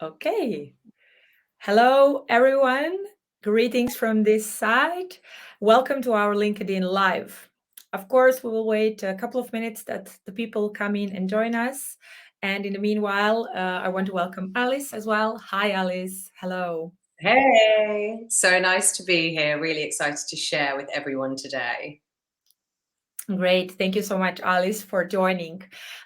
Okay. Hello, everyone. Greetings from this side. Welcome to our LinkedIn Live. Of course, we will wait a couple of minutes that the people come in and join us. And in the meanwhile, I want to welcome Alice as well. Hi, Alice. Hello. Hey, so nice to be here. Really excited to share with everyone today. Great. Thank you so much, Alice, for joining.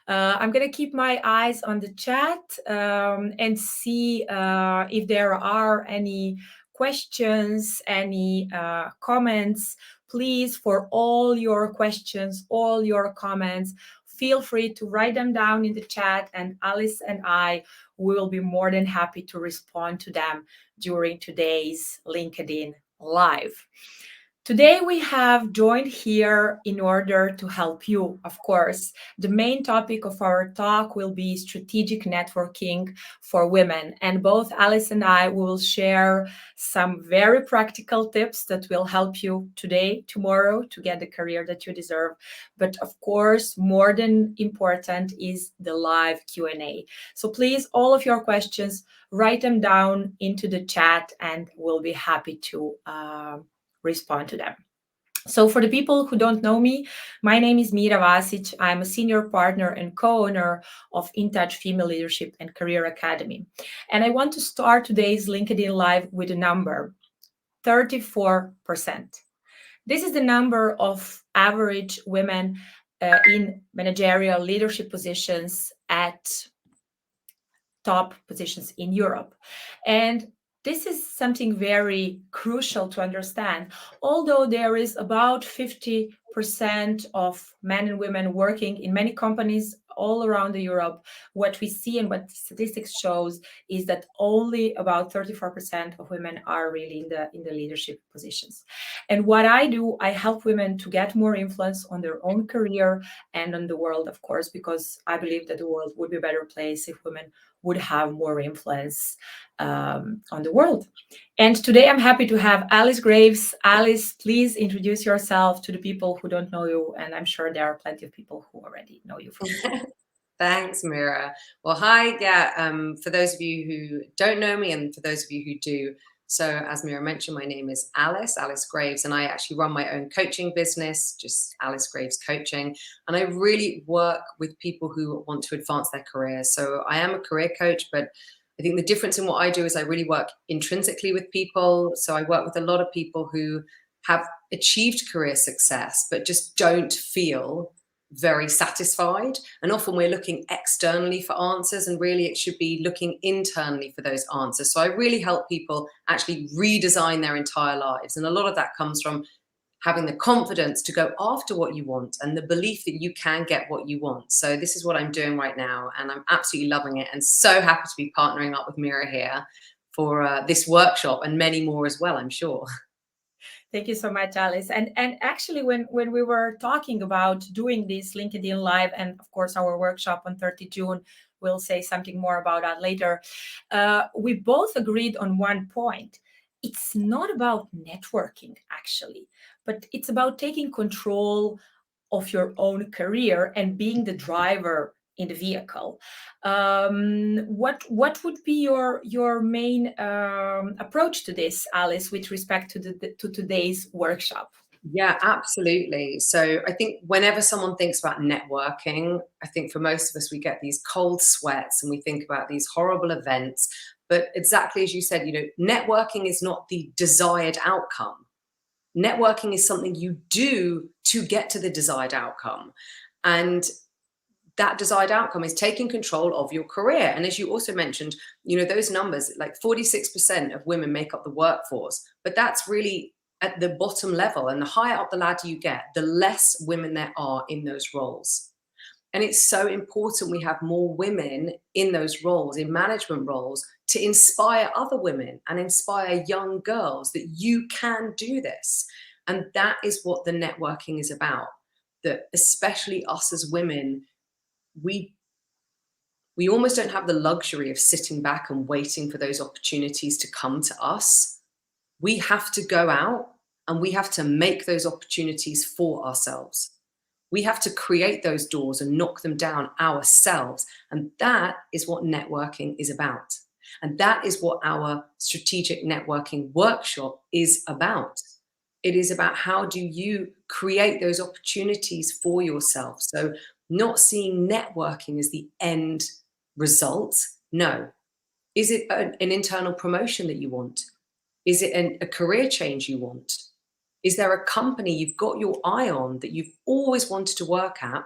I'm going to keep my eyes on the chat and see if there are any questions, any comments. Please, for all your questions, all your comments, feel free to write them down in the chat, and Alice and I will be more than happy to respond to them during today's LinkedIn Live. Today, we have joined here in order to help you, of course. The main topic of our talk will be strategic networking for women. And both Alice and I will share some very practical tips that will help you today, tomorrow, to get the career that you deserve. But of course, more than important is the live Q&A. So please, all of your questions, write them down into the chat and we'll be happy to respond to them. So for the people who don't know me, my name is Mira Vasic. I'm a senior partner and co-owner of InTouch Female Leadership and Career Academy. And I want to start today's LinkedIn Live with a number, 34%. This is the number of average women in managerial leadership positions at top positions in Europe. And this is something very crucial to understand. Although there is about 50% of men and women working in many companies all around Europe, what we see and what statistics shows is that only about 34% of women are really in the leadership positions. And what I do, I help women to get more influence on their own career and on the world, of course, because I believe that the world would be a better place if women would have more influence on the world. And today I'm happy to have Alice Graves. Alice, please introduce yourself to the people who don't know you. And I'm sure there are plenty of people who already know you from before. Thanks, Mira. Well, hi. Yeah, for those of you who don't know me and for those of you who do, so as Mira mentioned, my name is Alice Graves, and I actually run my own coaching business, just Alice Graves Coaching. And I really work with people who want to advance their careers. So I am a career coach, but I think the difference in what I do is I really work intrinsically with people. So I work with a lot of people who have achieved career success, but just don't feel very satisfied. And often we're looking externally for answers, and really it should be looking internally for those answers. So I really help people actually redesign their entire lives. And a lot of that comes from having the confidence to go after what you want and the belief that you can get what you want. So this is what I'm doing right now, and I'm absolutely loving it and so happy to be partnering up with Mira here for this workshop and many more as well, I'm sure. Thank you so much, Alice. And actually, when we were talking about doing this LinkedIn Live and, of course, our workshop on 30 June, we'll say something more about that later. We both agreed on one point. It's not about networking, actually, but it's about taking control of your own career and being the driver in the vehicle. What would be your main approach to this, Alice, with respect to today's workshop? Yeah, absolutely. So I think whenever someone thinks about networking, I think for most of us, we get these cold sweats and we think about these horrible events. But exactly as you said, networking is not the desired outcome. Networking is something you do to get to the desired outcome. And that desired outcome is taking control of your career. And as you also mentioned, those numbers, like 46% of women make up the workforce, but that's really at the bottom level. And the higher up the ladder you get, the less women there are in those roles. And it's so important we have more women in those roles, in management roles, to inspire other women and inspire young girls that you can do this. And that is what the networking is about. That especially us as women, we almost don't have the luxury of sitting back and waiting for those opportunities to come to us. We have to go out and we have to make those opportunities for ourselves. We have to create those doors and knock them down ourselves. And that is what networking is about. And that is what our strategic networking workshop is about. It is about how do you create those opportunities for yourself. So not seeing networking as the end result. No. Is it an internal promotion that you want? Is it a career change you want? Is there a company you've got your eye on that you've always wanted to work at?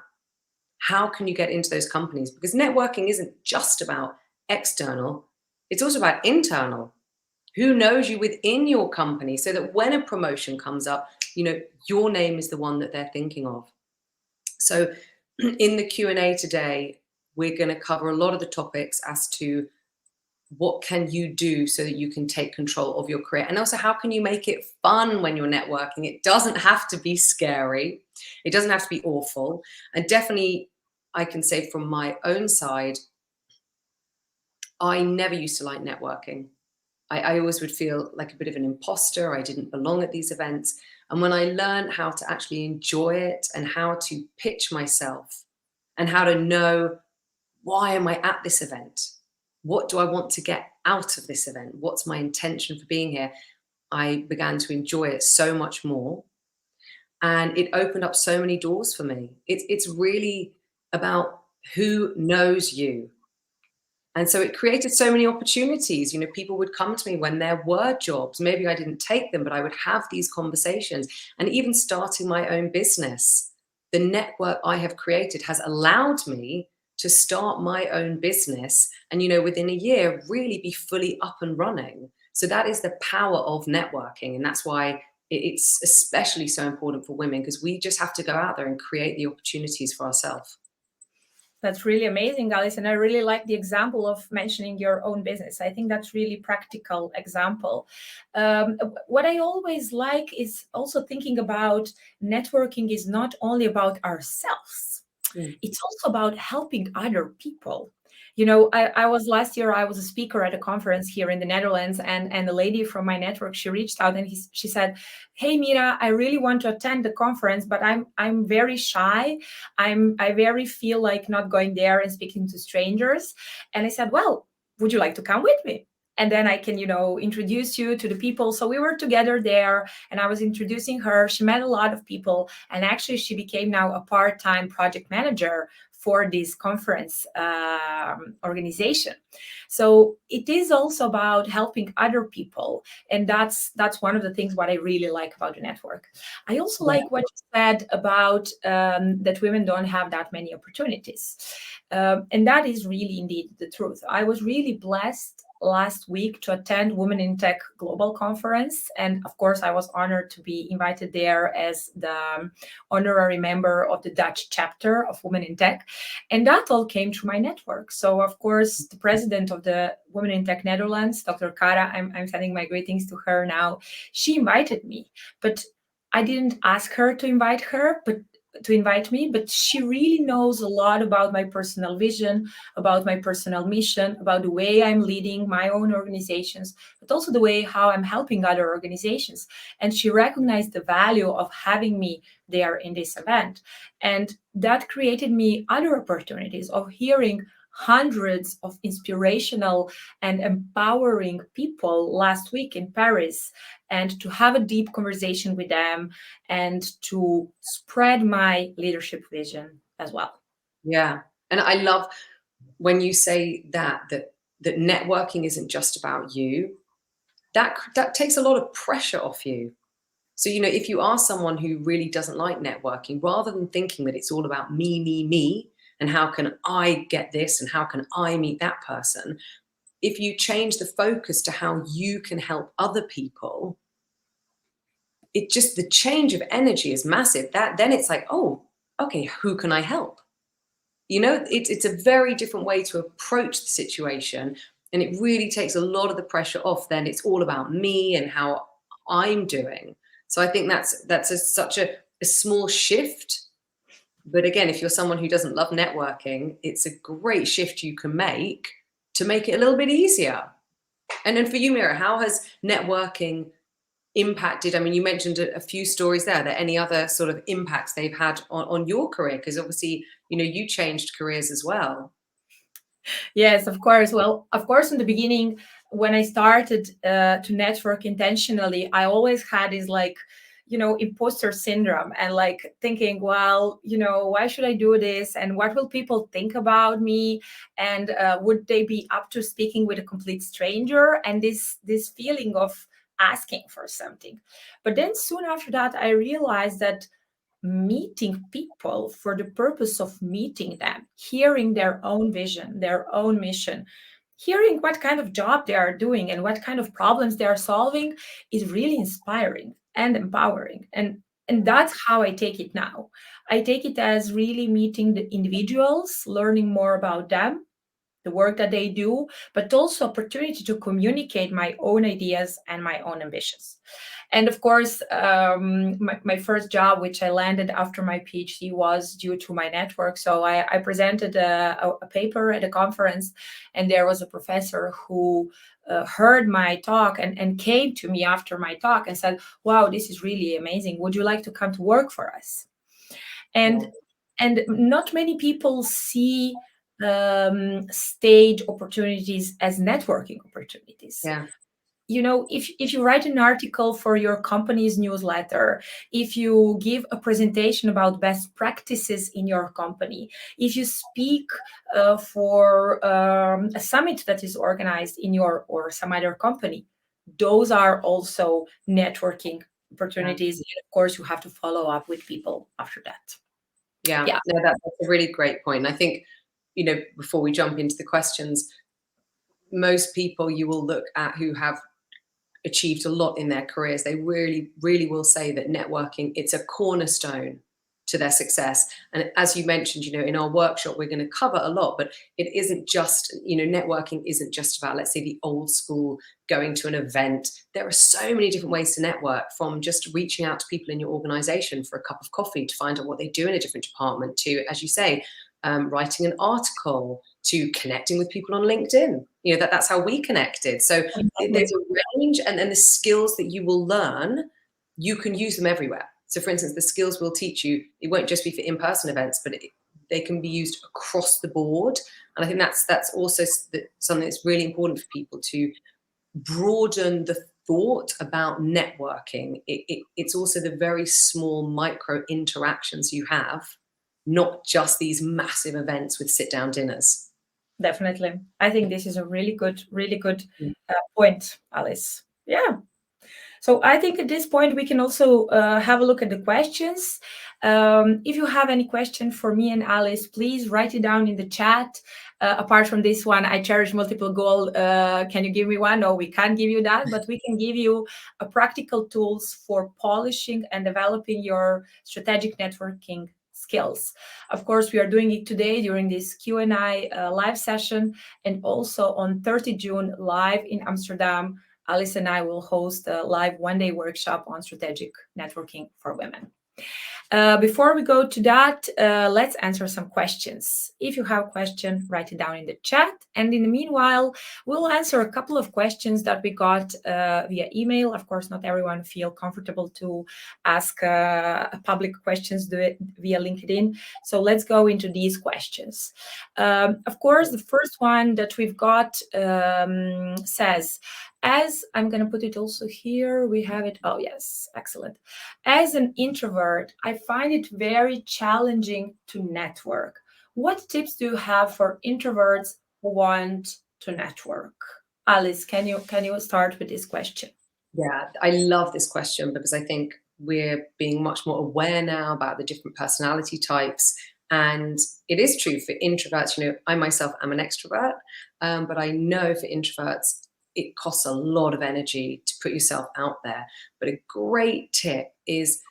How can you get into those companies? Because networking isn't just about external, it's also about internal. Who knows you within your company so that when a promotion comes up, your name is the one that they're thinking of. So in the Q&A today, we're going to cover a lot of the topics as to what can you do so that you can take control of your career, and also how can you make it fun when you're networking. It doesn't have to be scary, it doesn't have to be awful. And definitely I can say from my own side, I never used to like networking. I always would feel like a bit of an imposter. I didn't belong at these events. And when I learned how to actually enjoy it and how to pitch myself and how to know, why am I at this event? What do I want to get out of this event? What's my intention for being here? I began to enjoy it so much more. And it opened up so many doors for me. It's really about who knows you. And so it created so many opportunities. People would come to me when there were jobs. Maybe I didn't take them, but I would have these conversations. And even starting my own business, the network I have created has allowed me to start my own business and, within a year, really be fully up and running. So that is the power of networking. And that's why it's especially so important for women, because we just have to go out there and create the opportunities for ourselves. That's really amazing, Alice. And I really like the example of mentioning your own business. I think that's really practical example. What I always like is also thinking about networking is not only about ourselves. It's also about helping other people. I was last year, I was a speaker at a conference here in the Netherlands, and the lady from my network, she reached out and she said, "Hey, Mira, I really want to attend the conference, but I'm very shy. I very feel like not going there and speaking to strangers." And I said, "Well, would you like to come with me? And then I can, introduce you to the people." So we were together there and I was introducing her. She met a lot of people, and actually she became now a part-time project manager for this conference organization. So it is also about helping other people. And that's one of the things what I really like about the network. I also like what you said about that women don't have that many opportunities. And that is really indeed the truth. I was really blessed last week to attend Women in Tech Global Conference. And of course, I was honored to be invited there as the honorary member of the Dutch chapter of Women in Tech. And that all came through my network. So of course, the president of the Women in Tech Netherlands, Dr. Kara, I'm sending my greetings to her now. She invited me, but I didn't ask her to invite me, but she really knows a lot about my personal vision, about my personal mission, about the way I'm leading my own organizations, but also the way how I'm helping other organizations. And she recognized the value of having me there in this event. And that created me other opportunities of hearing hundreds of inspirational and empowering people last week in Paris, and to have a deep conversation with them and to spread my leadership vision as well. Yeah. And I love when you say that networking isn't just about you. That takes a lot of pressure off you. So, if you are someone who really doesn't like networking, rather than thinking that it's all about me, and how can I get this and how can I meet that person, if you change the focus to how you can help other people, the change of energy is massive. Then it's like, oh, okay, who can I help? It's a very different way to approach the situation. And it really takes a lot of the pressure off. Then it's all about me and how I'm doing. So I think that's such a small shift. But again, if you're someone who doesn't love networking, it's a great shift you can make to make it a little bit easier. And then for you, Mira, how has networking impacted? I mean, you mentioned a few stories there. Are there any other sort of impacts they've had on your career? Because obviously, you changed careers as well. Yes, of course. Well, of course, in the beginning, when I started to network intentionally, I always had this like, imposter syndrome and like thinking, well, why should I do this? And what will people think about me? And would they be up to speaking with a complete stranger? And this feeling of asking for something. But then soon after that, I realized that meeting people for the purpose of meeting them, hearing their own vision, their own mission, hearing what kind of job they are doing and what kind of problems they are solving is really inspiring and empowering. And that's how I take it now. I take it as really meeting the individuals, learning more about them, the work that they do, but also opportunity to communicate my own ideas and my own ambitions. And of course, my first job, which I landed after my PhD, was due to my network. So I presented a paper at a conference, and there was a professor who heard my talk and came to me after my talk and said, "Wow, this is really amazing. Would you like to come to work for us?" Yeah. And not many people see stage opportunities as networking opportunities. Yeah. If you write an article for your company's newsletter, if you give a presentation about best practices in your company, if you speak for a summit that is organized in your or some other company, those are also networking Yeah. opportunities. And of course, you have to follow up with people after that. Yeah. Yeah. No, that's a really great point. I think, before we jump into the questions, most people you will look at who have achieved a lot in their careers, they really, really will say that networking, it's a cornerstone to their success. And as you mentioned, in our workshop, we're going to cover a lot, but it isn't just, networking isn't just about, let's say, the old school going to an event. There are so many different ways to network, from just reaching out to people in your organization for a cup of coffee to find out what they do in a different department, to, as you say, writing an article, to connecting with people on LinkedIn. That's how we connected. So there's Exactly. a range, and then the skills that you will learn, you can use them everywhere. So for instance, the skills we'll teach you, it won't just be for in-person events, but they can be used across the board. And I think that's also something that's really important for people, to broaden the thought about networking. It's also the very small micro interactions you have, not just these massive events with sit-down dinners. Definitely. I think this is a really good point, Alice. Yeah. So I think at this point we can also have a look at the questions. If you have any question for me and Alice, please write it down in the chat. Apart from this one, I cherish multiple goal. Can you give me one? No, we can't give you that, but we can give you a practical tools for polishing and developing your strategic networking skills. Of course, we are doing it today during this Q&A live session, and also on 30 June live in Amsterdam. Alice and I will host a live one-day workshop on strategic networking for women. Before we go to that, let's answer some questions. If you have a question, write it down in the chat. And in the meanwhile, we'll answer a couple of questions that we got via email. Of course, not everyone feel comfortable to ask public questions via LinkedIn. So let's go into these questions. Of course, the first one that we've got says, as I'm going to put it also here, we have it. Oh, yes, excellent. As an introvert, I find it very challenging to network. What tips do you have for introverts who want to network? Alice, can you start with this question? Yeah, I love this question, because I think we're being much more aware now about the different personality types. And it is true for introverts. I myself am an extrovert, but I know for introverts, it costs a lot of energy to put yourself out there. But a great tip is,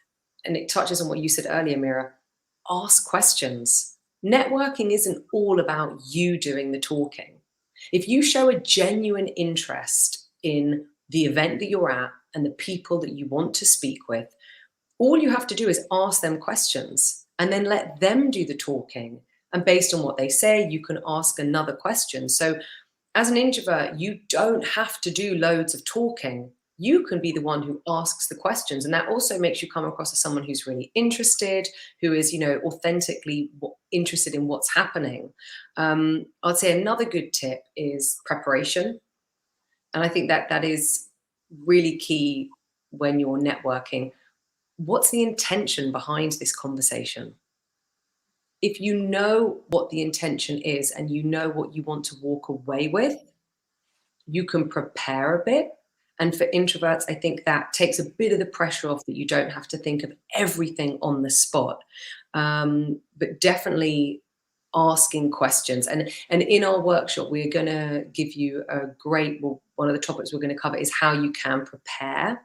and it touches on what you said earlier, Mira, ask questions. Networking isn't all about you doing the talking. If you show a genuine interest in the event that you're at and the people that you want to speak with, all you have to do is ask them questions and then let them do the talking. And based on what they say, you can ask another question. So as an introvert, you don't have to do loads of talking. you can be the one who asks the questions. And that also makes you come across as someone who's really interested, who is, authentically interested in what's happening. I'd say another good tip is preparation. And I think that that is really key when you're networking. What's the intention behind this conversation? If you know what the intention is and you know what you want to walk away with, you can prepare a bit. And for introverts, I think that takes a bit of the pressure off, that you don't have to think of everything on the spot. But definitely asking questions. And in our workshop, we're going to give you well, one of the topics we're going to cover is how you can prepare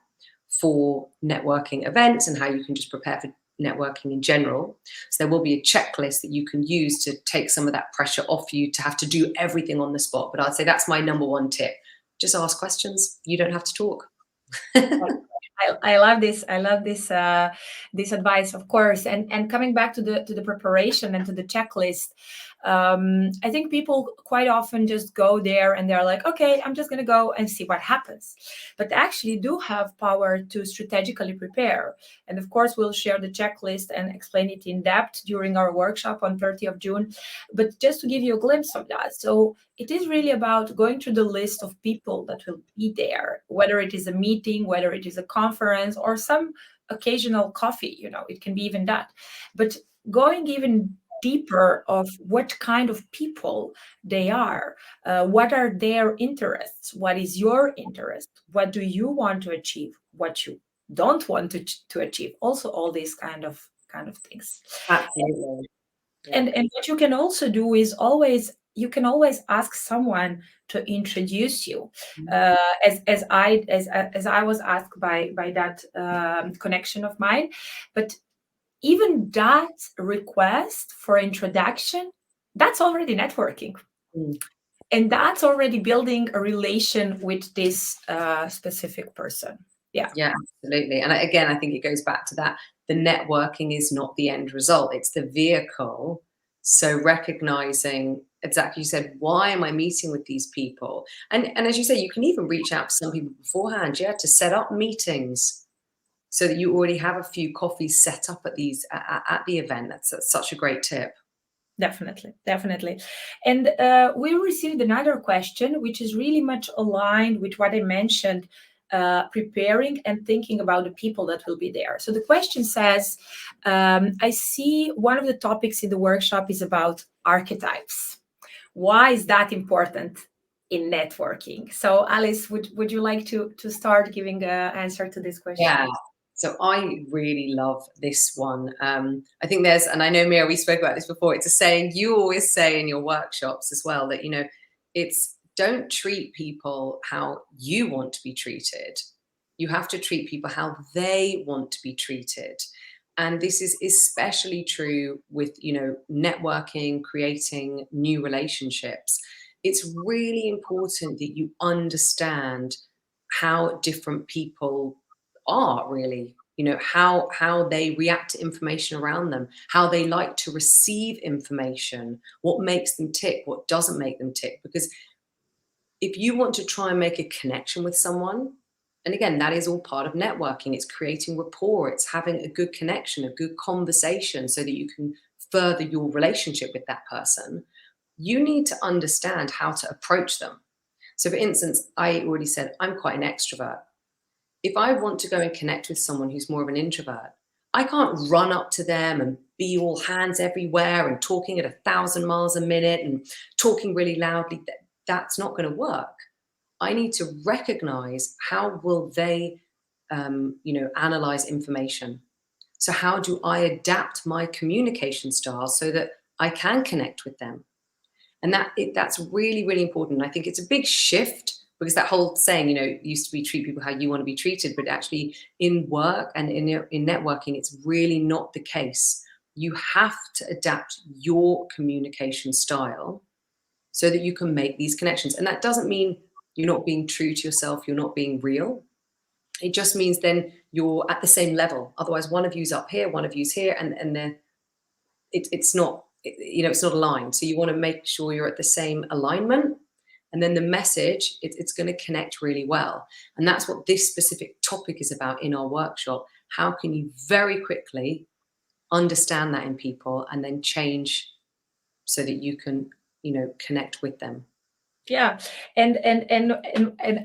for networking events and how you can just prepare for networking in general. So there will be a checklist that you can use to take some of that pressure off you to have to do everything on the spot. But I'd say that's my number one tip. Just ask questions. You don't have to talk. I love this. I love this advice, of course. And coming back to the preparation and to the checklist, I think people quite often just go there and they're like, okay, I'm just going to go and see what happens. But they actually do have power to strategically prepare. And of course, we'll share the checklist and explain it in depth during our workshop on 30th of June. But just to give you a glimpse of that. So it is really about going through the list of people that will be there, whether it is a meeting, whether it is a conference, or some occasional coffee, it can be even that. But going even deeper of what kind of people they are, what are their interests, what is your interest, what do you want to achieve, what you don't want to achieve, also all these kind of things. Absolutely. Yeah. And what you can also do is you can always ask someone to introduce you, as I was asked by that connection of mine. But even that request for introduction, that's already networking. Mm. And that's already building a relation with this specific person. Yeah. Yeah, absolutely. And again, I think it goes back to that. The networking is not the end result, it's the vehicle. So recognizing exactly, you said, why am I meeting with these people? And as you say, you can even reach out to some people beforehand, yeah, to set up meetings so that you already have a few coffees set up at at the event. That's such a great tip. Definitely. And we received another question, which is really much aligned with what I mentioned, preparing and thinking about the people that will be there. So the question says, I see one of the topics in the workshop is about archetypes. Why is that important in networking? So Alice, would you like to start giving an answer to this question? Yeah. So I really love this one. I think there's, and I know Mira, we spoke about this before. It's a saying you always say in your workshops as well, that it's don't treat people how you want to be treated. You have to treat people how they want to be treated. And this is especially true with networking, creating new relationships. It's really important that you understand how different people are, really, how they react to information around them, how they like to receive information, what makes them tick, what doesn't make them tick. Because if you want to try and make a connection with someone, and again, that is all part of networking, it's creating rapport, it's having a good connection, a good conversation so that you can further your relationship with that person. You need to understand how to approach them. So for instance, I already said I'm quite an extrovert. If I want to go and connect with someone who's more of an introvert, I can't run up to them and be all hands everywhere and talking at 1,000 miles a minute and talking really loudly. That's not going to work. I need to recognize how will they, analyze information. So how do I adapt my communication style so that I can connect with them? And that's really, really important. I think it's a big shift, because that whole saying, used to be treat people how you want to be treated, but actually in work and in networking, it's really not the case. You have to adapt your communication style so that you can make these connections. And that doesn't mean you're not being true to yourself, you're not being real. It just means then you're at the same level. Otherwise, one of you's up here, one of you's here, and it's not, it's not aligned. So you want to make sure you're at the same alignment. And then the message, it's going to connect really well. And that's what this specific topic is about in our workshop. How can you very quickly understand that in people and then change so that you can, connect with them? Yeah, and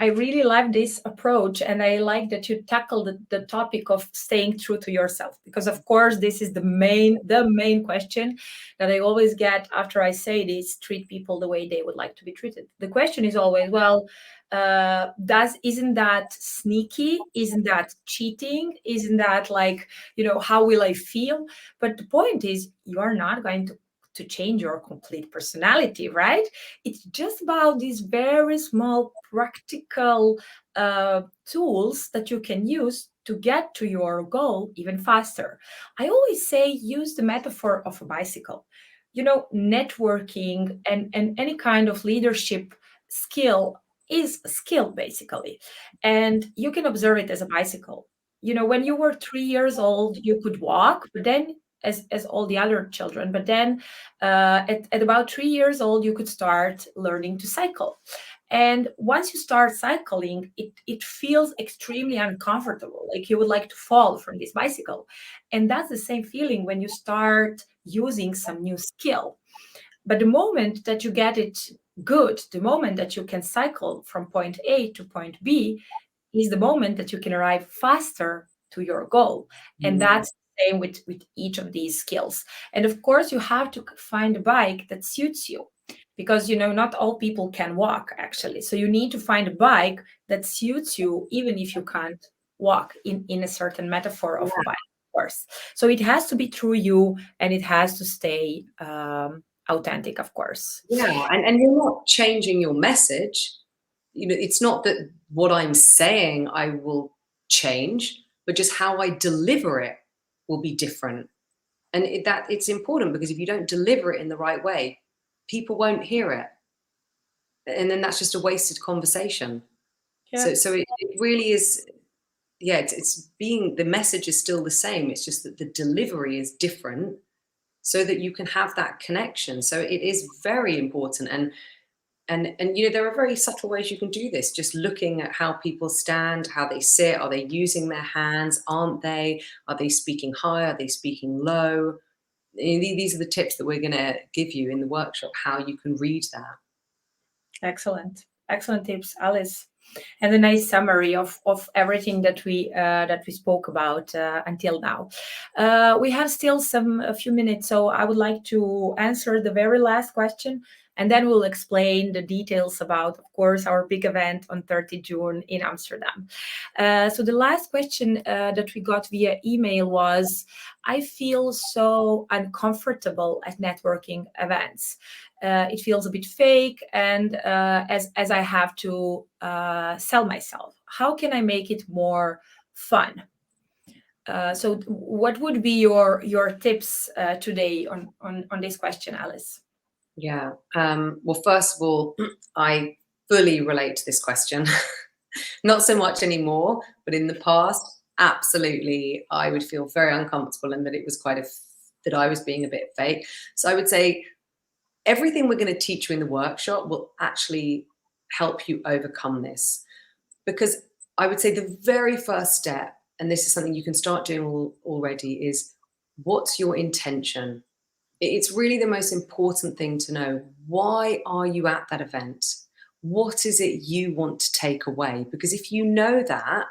I really love this approach, and I like that you tackle the topic of staying true to yourself, because of course this is the main question that I always get after I say this: treat people the way they would like to be treated. The question is always, well, isn't that sneaky? Isn't that cheating? Isn't that like, how will I feel? But the point is, you are not going to change your complete personality, right? It's just about these very small practical tools that you can use to get to your goal even faster. I always say use the metaphor of a bicycle. Networking and any kind of leadership skill is a skill, basically. And you can observe it as a bicycle. When you were 3 years old, you could walk, but then as all the other children, but then at about 3 years old, you could start learning to cycle. And once you start cycling, it feels extremely uncomfortable, like you would like to fall from this bicycle. And that's the same feeling when you start using some new skill. But the moment that you get it good, the moment that you can cycle from point A to point B, is the moment that you can arrive faster to your goal. And Mm. that's the same with each of these skills. And of course, you have to find a bike that suits you, because not all people can walk, actually. So you need to find a bike that suits you, even if you can't walk, in a certain metaphor of a bike, of course. So it has to be through you, and it has to stay authentic, of course. Yeah, and you're not changing your message. It's not that what I'm saying I will change, but just how I deliver it will be different. And it's important, because if you don't deliver it in the right way, people won't hear it. And then that's just a wasted conversation. Yeah. So it really is, yeah, it's being, the message is still the same. It's just that the delivery is different so that you can have that connection. So it is very important. And there are very subtle ways you can do this, just looking at how people stand, how they sit. Are they using their hands? Aren't they? Are they speaking high? Are they speaking low? These are the tips that we're going to give you in the workshop, how you can read that. Excellent tips, Alice, and a nice summary of everything that we spoke about until now. We have still a few minutes, so I would like to answer the very last question, and then we'll explain the details about, of course, our big event on 30 June in Amsterdam. So the last question that we got via email was, I feel so uncomfortable at networking events. It feels a bit fake, and as I have to sell myself. How can I make it more fun? So what would be your tips today on this question, Alice? Yeah. Well, first of all, I fully relate to this question. Not so much anymore, but in the past, absolutely, I would feel very uncomfortable, and that it was that I was being a bit fake. So I would say everything we're going to teach you in the workshop will actually help you overcome this. Because I would say the very first step, and this is something you can start doing already, is what's your intention? It's really the most important thing to know. Why are you at that event? What is it you want to take away? Because if you know that,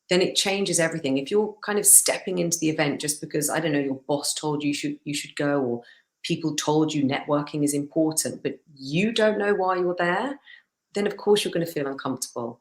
then it changes everything. If you're kind of stepping into the event just because, I don't know, your boss told you should go, or people told you networking is important, but you don't know why you're there, then of course you're going to feel uncomfortable.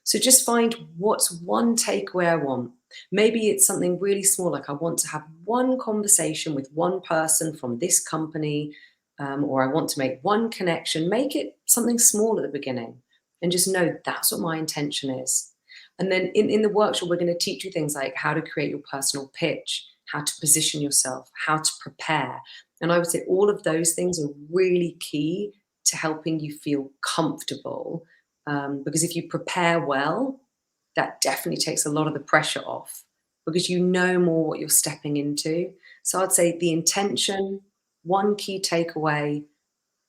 So just find what's one takeaway I want. Maybe it's something really small, like I want to have one conversation with one person from this company, or I want to make one connection. Make it something small at the beginning, and just know that's what my intention is. And then in the workshop, we're going to teach you things like how to create your personal pitch, how to position yourself, how to prepare. And I would say all of those things are really key to helping you feel comfortable, because if you prepare well, that definitely takes a lot of the pressure off, because you know more what you're stepping into. So I'd say the intention, one key takeaway,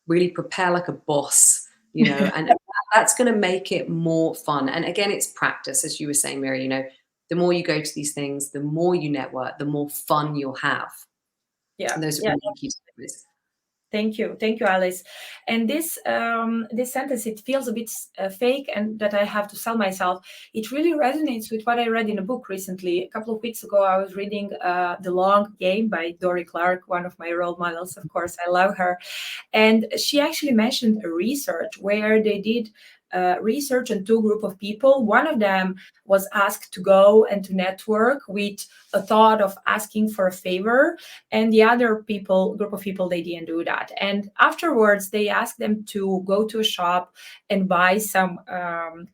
really prepare like a boss, you know, and that's going to make it more fun. And again, it's practice, as you were saying, Mira, you know, the more you go to these things, the more you network, the more fun you'll have. Yeah, And those are yeah. really key takeaways. Thank you, Alice. And this sentence, it feels a bit fake, and that I have to sell myself. It really resonates with what I read in a book recently. A couple of weeks ago, I was reading The Long Game by Dory Clark, one of my role models. Of course, I love her. And she actually mentioned a research where they did research on two groups of people. One of them was asked to go and to network with a thought of asking for a favor, and the other group of people, they didn't do that. And afterwards, they asked them to go to a shop and buy some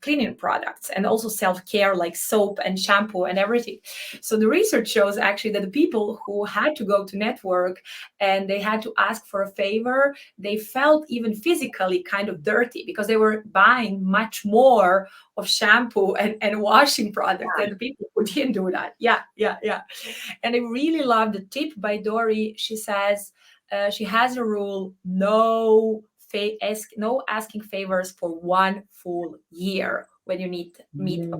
cleaning products and also self-care like soap and shampoo and everything. So the research shows actually that the people who had to go to network and they had to ask for a favor, they felt even physically kind of dirty because they were buying much more of shampoo and washing products than the people who didn't do that. Yeah. And I really love the tip by Dory. She says she has a rule: no asking favors for 1 full year when you meet a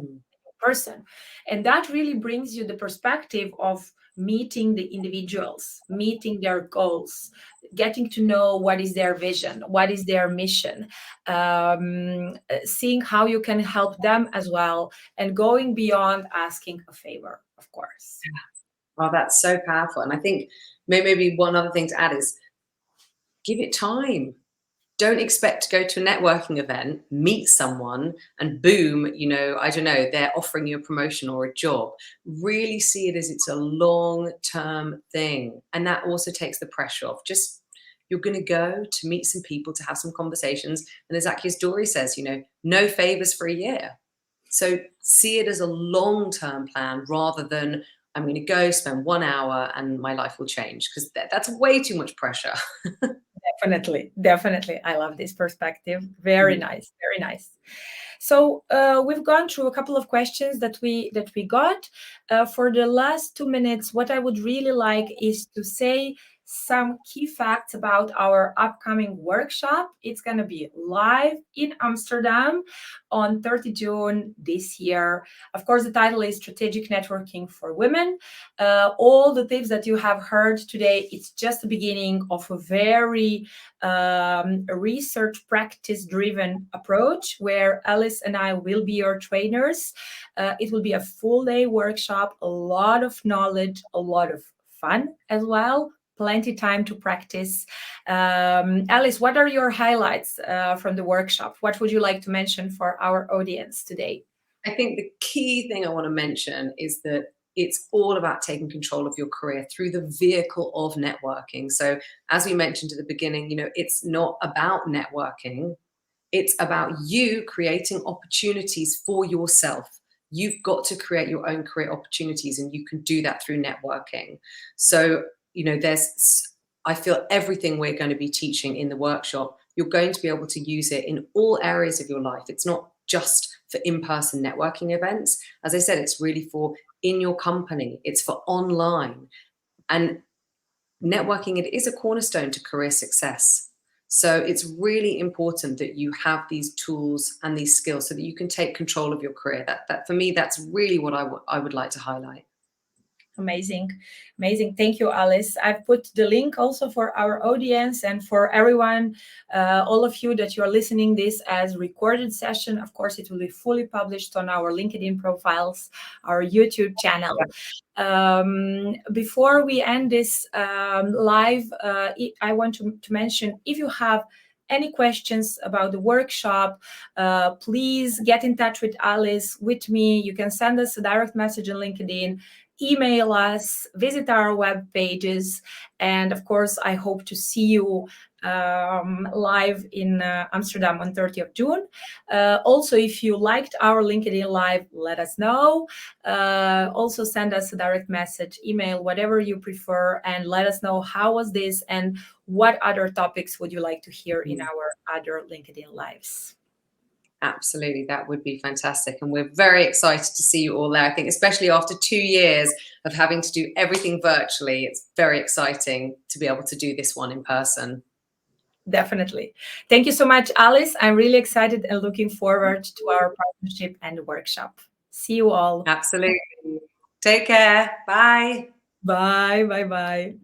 person. And that really brings you the perspective of meeting the individuals, meeting their goals, getting to know what is their vision, what is their mission, seeing how you can help them as well, and going beyond asking a favor, of course. Well, that's so powerful. And I think maybe one other thing to add is give it time. Don't expect to go to a networking event, meet someone, and boom, you know, I don't know, they're offering you a promotion or a job. Really see it as it's a long-term thing. And that also takes the pressure off. Just you're going to go to meet some people, to have some conversations. And exactly as Dory says, you know, no favors for a year. So see it as a long-term plan rather than I'm going to go spend 1 hour and my life will change, because that's way too much pressure. Definitely. I love this perspective. Very nice, very nice. So we've gone through a couple of questions that we got. For the last 2 minutes, what I would really like is to say some key facts about our upcoming workshop. It's going to be live in Amsterdam on 30 June this year. Of course, the title is Strategic Networking for Women. All the tips that you have heard today, it's just the beginning of a very research practice-driven approach where Alice and I will be your trainers. It will be a full-day workshop, a lot of knowledge, a lot of fun as well. Plenty time to practice. Alice, what are your highlights from the workshop? What would you like to mention for our audience today? I think the key thing I want to mention is that it's all about taking control of your career through the vehicle of networking. So as we mentioned at the beginning, you know, it's not about networking. It's about you creating opportunities for yourself. You've got to create your own career opportunities, and you can do that through networking. So, you know, I feel everything we're going to be teaching in the workshop, you're going to be able to use it in all areas of your life. It's not just for in-person networking events. As I said, it's really for in your company. It's for online. And networking, it is a cornerstone to career success. So it's really important that you have these tools and these skills so that you can take control of your career. That for me, that's really what I would like to highlight. Amazing. Thank you, Alice. I've put the link also for our audience and for everyone, all of you that you're listening this as recorded session. Of course, it will be fully published on our LinkedIn profiles, our YouTube channel. Before we end this live, I want to mention, if you have any questions about the workshop, please get in touch with Alice, with me. You can send us a direct message on LinkedIn, email us, visit our web pages, and of course, I hope to see you live in Amsterdam on 30th of June. Also, if you liked our LinkedIn Live, let us know. Also, send us a direct message, email, whatever you prefer, and let us know how was this and what other topics would you like to hear in our other LinkedIn Lives. Absolutely, that would be fantastic. And we're very excited to see you all there. I think especially after 2 years of having to do everything virtually, it's very exciting to be able to do this one in person. Definitely. Thank you so much, Alice. I'm really excited and looking forward to our partnership and workshop. See you all. Absolutely. Take care. Bye. Bye, bye, bye.